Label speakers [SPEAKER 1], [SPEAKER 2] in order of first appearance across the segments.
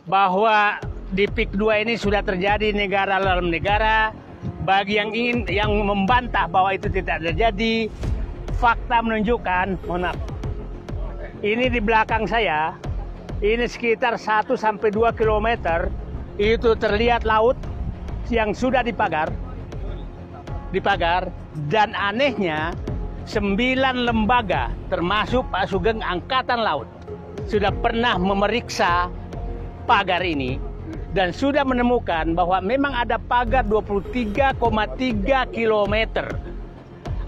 [SPEAKER 1] bahwa di PIK 2 ini sudah terjadi negara dalam negara. Bagi yang membantah bahwa itu tidak terjadi, fakta menunjukkan, mohon maaf, ini di belakang saya, ini sekitar 1-2 kilometer, itu terlihat laut yang sudah dipagar, dan anehnya 9 lembaga, termasuk Pak Sugeng Angkatan Laut, sudah pernah memeriksa pagar ini, dan sudah menemukan bahwa memang ada pagar 23,3 kilometer.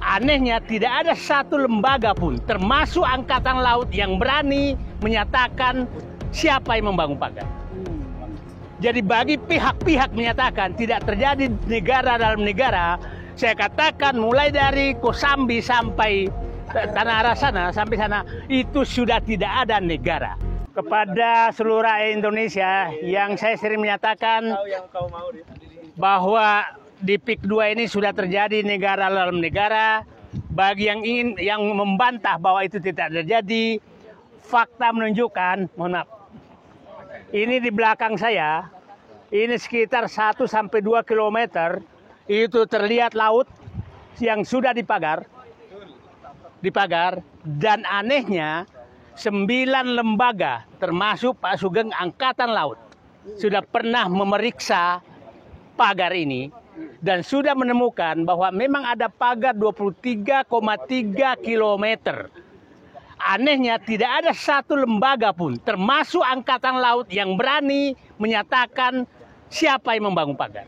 [SPEAKER 1] Anehnya tidak ada satu lembaga pun, termasuk Angkatan Laut, yang berani menyatakan siapa yang membangun pagar. Jadi bagi pihak-pihak menyatakan tidak terjadi negara dalam negara, saya katakan mulai dari Kosambi sampai Tanah Arah sana, sampai sana, itu sudah tidak ada negara. Kepada seluruh rakyat Indonesia yang saya sering menyatakan bahwa di PIK 2 ini sudah terjadi negara dalam negara. Bagi yang membantah bahwa itu tidak terjadi, fakta menunjukkan, mohon maaf, ini di belakang saya, ini sekitar 1-2 kilometer, itu terlihat laut yang sudah dipagar, dan anehnya 9 lembaga, termasuk Pak Sugeng Angkatan Laut, sudah pernah memeriksa pagar ini, dan sudah menemukan bahwa memang ada pagar 23,3 kilometer. Anehnya tidak ada satu lembaga pun, termasuk Angkatan Laut, yang berani menyatakan siapa yang membangun pagar.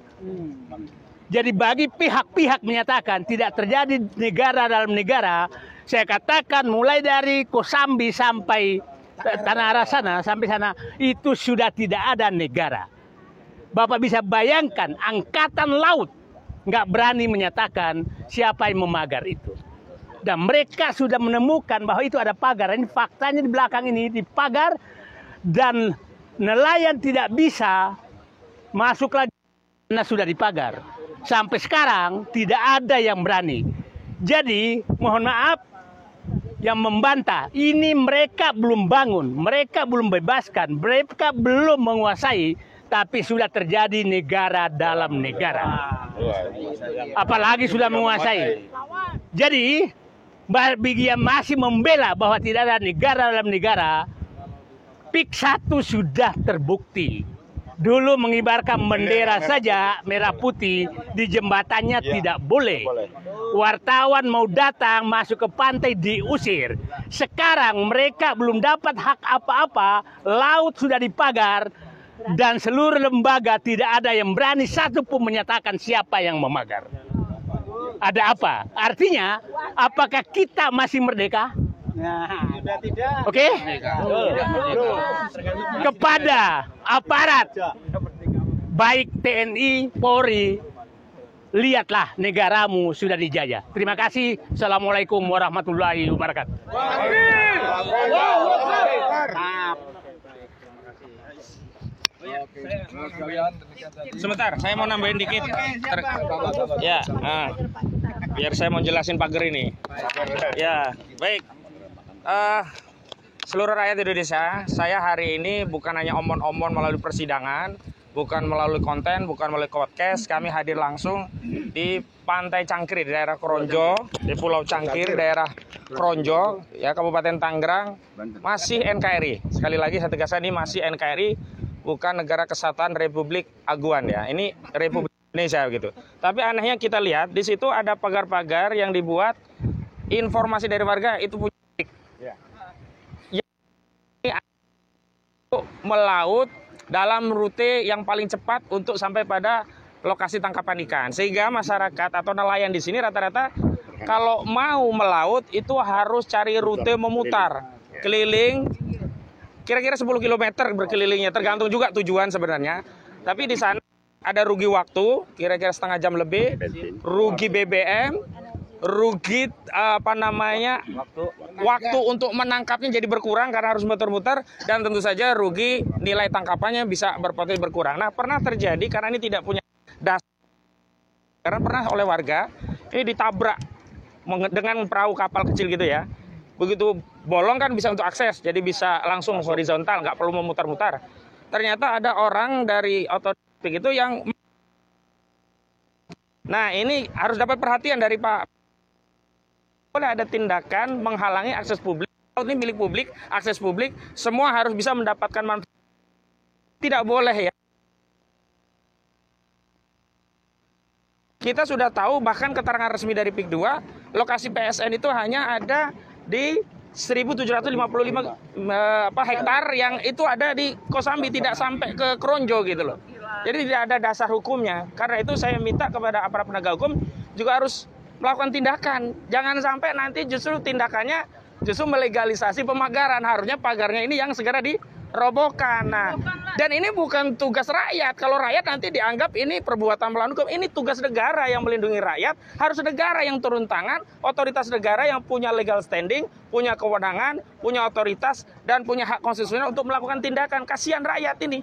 [SPEAKER 1] Jadi bagi pihak-pihak menyatakan tidak terjadi negara dalam negara, saya katakan mulai dari Kosambi sampai Tanah Arah sana, sampai sana, itu sudah tidak ada negara. Bapak bisa bayangkan, Angkatan Laut nggak berani menyatakan siapa yang memagar itu. Dan mereka sudah menemukan bahwa itu ada pagar. Ini faktanya di belakang ini dipagar, dan nelayan tidak bisa masuk lagi karena sudah dipagar. Sampai sekarang tidak ada yang berani. Jadi mohon maaf, yang membantah, ini mereka belum bangun, mereka belum bebaskan, mereka belum menguasai, tapi sudah terjadi negara dalam negara. Apalagi sudah menguasai. Jadi bagi yang masih membela bahwa tidak ada negara dalam negara, PIK 1 sudah terbukti. Dulu mengibarkan bendera saja merah putih di jembatannya tidak boleh. Wartawan mau datang masuk ke pantai diusir. Sekarang mereka belum dapat hak apa-apa, laut sudah dipagar, dan seluruh lembaga tidak ada yang berani satu pun menyatakan siapa yang memagar. Ada apa? Artinya, apakah kita masih merdeka?
[SPEAKER 2] Sudah tidak.
[SPEAKER 1] Oke? Kepada aparat, baik TNI, Polri, lihatlah negaramu sudah dijajah. Terima kasih. Assalamualaikum warahmatullahi wabarakatuh.
[SPEAKER 3] Sebentar, saya mau nambahin dikit. Ya, biar saya mau jelasin pagar ini. Ya, baik. Seluruh rakyat Indonesia, saya hari ini bukan hanya omon-omon melalui persidangan, bukan melalui konten, bukan melalui podcast. Kami hadir langsung di Pantai Cangkir, di daerah Kronjo, di Pulau Cangkir, daerah Kronjo, ya, Kabupaten Tangerang, masih NKRI. Sekali lagi saya tegaskan, ini masih NKRI, bukan Negara Kesatuan Republik Aguan, ya. Ini Republik Indonesia gitu. Tapi anehnya kita lihat di situ ada pagar-pagar yang dibuat, informasi dari warga itu punya melaut dalam rute yang paling cepat untuk sampai pada lokasi tangkapan ikan, sehingga masyarakat atau nelayan di sini rata-rata kalau mau melaut itu harus cari rute memutar keliling kira-kira 10 km berkelilingnya, tergantung juga tujuan sebenarnya. Tapi di sana ada rugi waktu kira-kira setengah jam lebih, rugi BBM, rugi waktu untuk menangkapnya jadi berkurang karena harus muter-muter, dan tentu saja rugi nilai tangkapannya bisa berpotensi berkurang. Nah, pernah terjadi karena ini tidak punya dasar, karena pernah oleh warga ini ditabrak dengan perahu kapal kecil gitu ya. Begitu bolong kan bisa untuk akses, jadi bisa langsung horizontal, nggak perlu memutar-mutar. ternyata ada orang dari otoritas itu yang, nah ini harus dapat perhatian dari Pak. Boleh ada tindakan menghalangi akses publik. Ini milik publik, akses publik, semua harus bisa mendapatkan manfaat. Tidak boleh ya. Kita sudah tahu bahkan keterangan resmi dari PIK 2, lokasi PSN itu hanya ada di 1.755 hektar yang itu ada di Kosambi, tidak sampai ke Kronjo gitu loh. Jadi tidak ada dasar hukumnya. Karena itu saya minta kepada aparat penegak hukum juga harus melakukan tindakan. Jangan sampai nanti justru tindakannya justru melegalisasi pemagaran. Harusnya pagarnya ini yang segera dirobohkan. Nah, dan ini bukan tugas rakyat. Kalau rakyat nanti dianggap ini perbuatan melawan hukum. Ini tugas negara yang melindungi rakyat. Harus negara yang turun tangan, otoritas negara yang punya legal standing, punya kewenangan, punya otoritas, dan punya hak konstitusional untuk melakukan tindakan. Kasihan rakyat ini.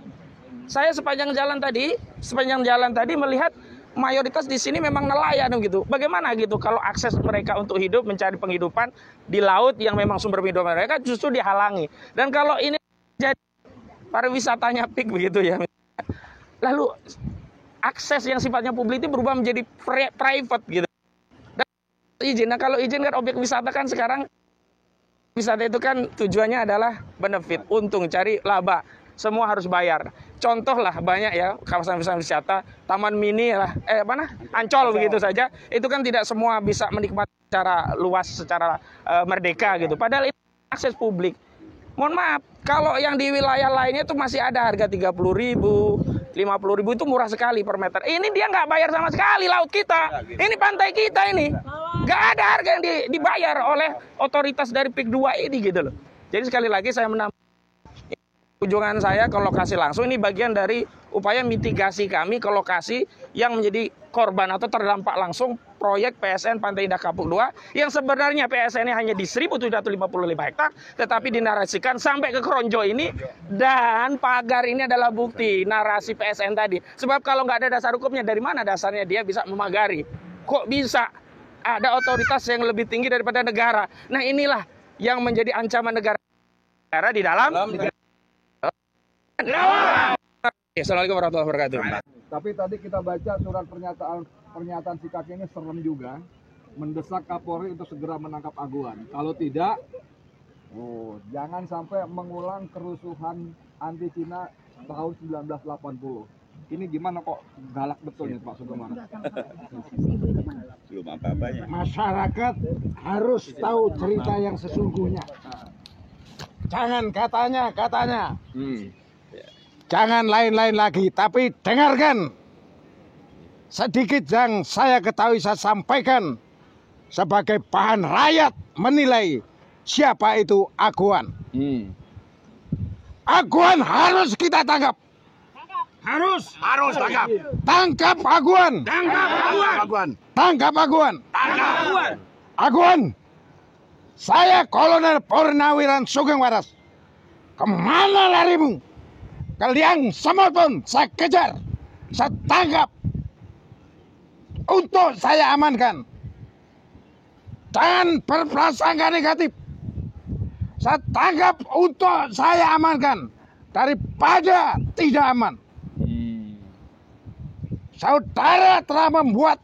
[SPEAKER 3] Saya sepanjang jalan tadi melihat mayoritas di sini memang nelayan gitu. Bagaimana gitu kalau akses mereka untuk hidup, mencari penghidupan di laut yang memang sumber penghidupan mereka justru dihalangi. Dan kalau ini jadi pariwisatanya PIK begitu ya. Lalu akses yang sifatnya publik itu berubah menjadi private gitu. Dan izin, nah kalau izin kan objek wisata kan sekarang wisata itu kan tujuannya adalah benefit, untung, cari laba. Semua harus bayar. Contoh lah banyak ya kawasan wisata, taman mini lah, Ancol begitu saja. Itu kan tidak semua bisa menikmati secara luas, secara merdeka gitu. Padahal itu akses publik. Mohon maaf, kalau yang di wilayah lainnya itu masih ada harga 30.000, 50.000 itu murah sekali per meter. Ini dia nggak bayar sama sekali laut kita. Ini pantai kita ini. Nggak ada harga yang dibayar oleh otoritas dari PIK 2 ini gitu loh. Jadi sekali lagi saya menambah. Kunjungan saya ke lokasi langsung ini bagian dari upaya mitigasi kami ke lokasi yang menjadi korban atau terdampak langsung proyek PSN Pantai Indah Kapuk 2 yang sebenarnya PSN-nya hanya di 1.755 hektar tetapi dinarasikan sampai ke Kronjo ini, dan pagar ini adalah bukti narasi PSN tadi. Sebab kalau nggak ada dasar hukumnya, dari mana dasarnya dia bisa memagari? Kok bisa ada otoritas yang lebih tinggi daripada negara? Nah inilah yang menjadi ancaman negara di dalam Assalamualaikum warahmatullahi wabarakatuh.
[SPEAKER 4] Tapi tadi kita baca surat pernyataan si kakek ini serem juga, mendesak Kapolri untuk segera menangkap Aguan. Kalau tidak, jangan sampai mengulang kerusuhan anti Cina tahun 1980. Ini gimana kok galak betul nih Pak Sugeng?
[SPEAKER 2] Belum apa-apanya.
[SPEAKER 5] Masyarakat harus tahu cerita yang sesungguhnya. Jangan katanya. Jangan lain-lain lagi, tapi dengarkan. Sedikit yang saya ketahui saya sampaikan sebagai bahan rakyat menilai siapa itu Aguan. Aguan harus kita tangkap. Harus tangkap. Tangkap Aguan. Tangkap Aguan. Aguan. Saya Kolonel Purnawiran Sugeng Waras. Kemana larimu? Kalian semua pun saya kejar, saya tangkap, untuk saya amankan. Jangan berprasangka negatif. Saya tangkap untuk saya amankan daripada tidak aman. Saudara telah membuat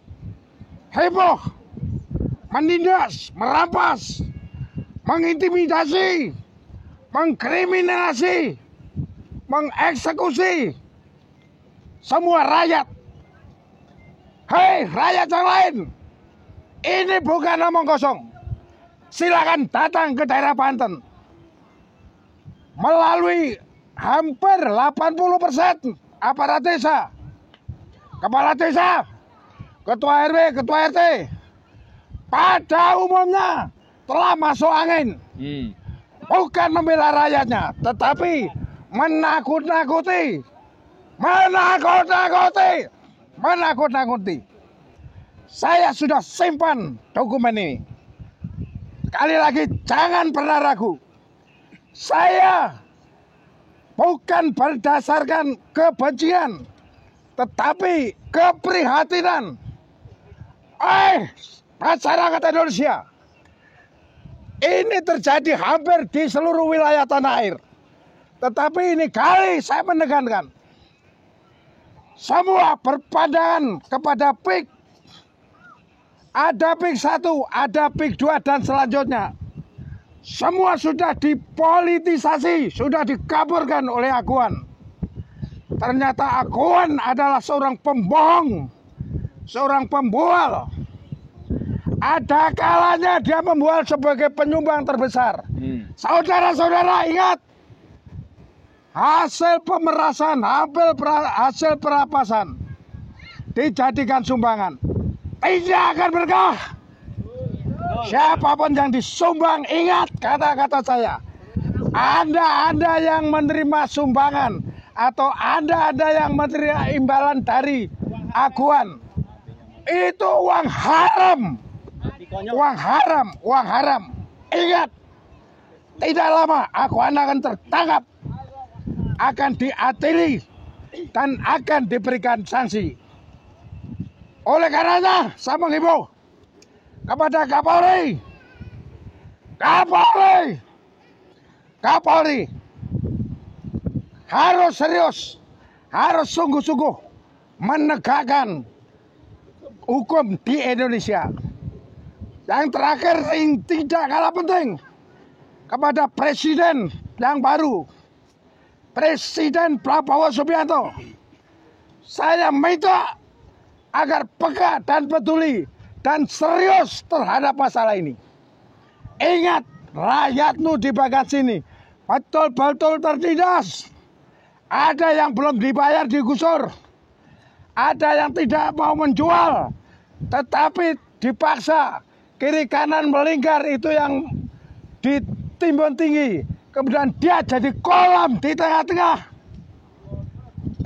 [SPEAKER 5] heboh, menindas, merampas, mengintimidasi, mengkriminalisasi, mengeksekusi semua rakyat. Hei rakyat yang lain, ini bukan omong kosong. Silakan datang ke daerah Banten. Melalui hampir 80% aparat desa, kepala desa, ketua RW, ketua RT, pada umumnya telah masuk angin. Bukan membela rakyatnya, tetapi menakut-nakuti. Saya sudah simpan dokumen ini. Sekali lagi jangan pernah ragu. Saya bukan berdasarkan kebencian, tetapi keprihatinan. Masyarakat Indonesia, ini terjadi hampir di seluruh wilayah tanah air. Tetapi ini kali saya menekankan, semua berpandangan kepada PIK. Ada PIK 1, ada PIK 2 dan selanjutnya. Semua sudah dipolitisasi, sudah dikaburkan oleh Aguan. Ternyata Aguan adalah seorang pembohong, seorang pembual. Ada kalanya dia membual sebagai penyumbang terbesar. Saudara-saudara ingat, hasil pemerasan, hasil perampasan dijadikan sumbangan, tidak akan berkah. Siapapun yang disumbang, ingat kata-kata saya. Anda yang menerima sumbangan atau Anda yang menerima imbalan dari Aguan, itu uang haram. Uang haram. Ingat, tidak lama Aguan akan tertangkap, akan diadili, dan akan diberikan sanksi. Oleh karenanya, saya menghimbau kepada Kapolri harus serius, harus sungguh-sungguh menegakkan hukum di Indonesia. Yang terakhir, yang tidak kalah penting, kepada Presiden yang baru, Presiden Prabowo Subianto, saya minta agar peka dan peduli dan serius terhadap masalah ini. Ingat, rakyatmu di bagian sini betul-betul tertindas. Ada yang belum dibayar digusur, ada yang tidak mau menjual, tetapi dipaksa kiri kanan melingkar, itu yang ditimbun tinggi, kemudian dia jadi kolam di tengah-tengah.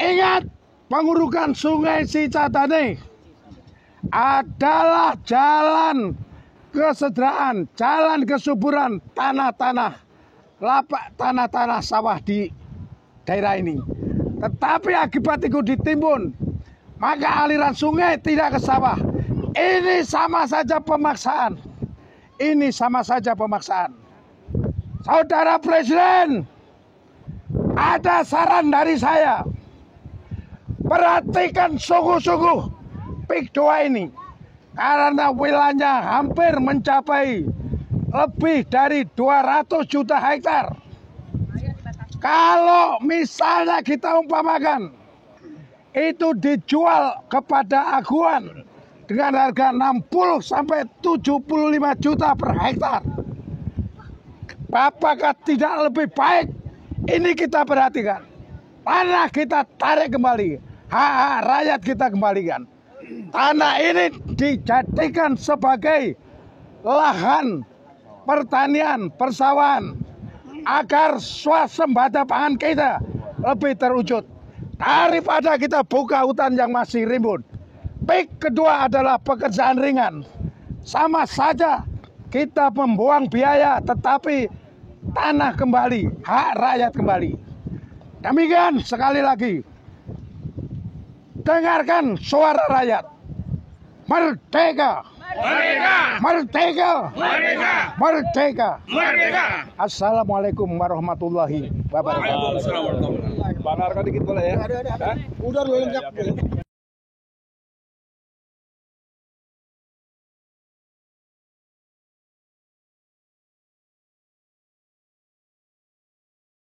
[SPEAKER 5] Ingat, pengurukan Sungai Cisadane adalah jalan kesejahteraan, jalan kesuburan tanah-tanah lapak, tanah-tanah sawah di daerah ini. Tetapi akibat itu ditimbun, maka aliran sungai tidak ke sawah. Ini sama saja pemaksaan. Ini sama saja pemaksaan. Saudara Presiden, ada saran dari saya. Perhatikan sungguh-sungguh PIK 2 ini. Karena wilayahnya hampir mencapai lebih dari 200 juta hektar. Kalau misalnya kita umpamakan itu dijual kepada Aguan dengan harga 60 sampai 75 juta per hektar, apakah tidak lebih baik? Ini kita perhatikan. Tanah kita tarik kembali, hak rakyat kita kembalikan. Tanah ini dijadikan sebagai lahan pertanian, persawahan, agar swasembada pangan kita lebih terwujud. Daripada kita buka hutan yang masih rimbun. PIK kedua adalah pekerjaan ringan. Sama saja kita membuang biaya, tetapi tanah kembali, hak rakyat kembali. Demikian, sekali lagi, dengarkan suara rakyat. Merdeka!
[SPEAKER 3] Merdeka!
[SPEAKER 5] Merdeka!
[SPEAKER 3] Merdeka!
[SPEAKER 5] Merdeka!
[SPEAKER 3] Merdeka!
[SPEAKER 5] Assalamualaikum warahmatullahi wabarakatuh.
[SPEAKER 3] Waalaikumsalam warahmatullahi wabarakatuh.
[SPEAKER 4] Bang Arka dikit boleh ya? Udah lengkap.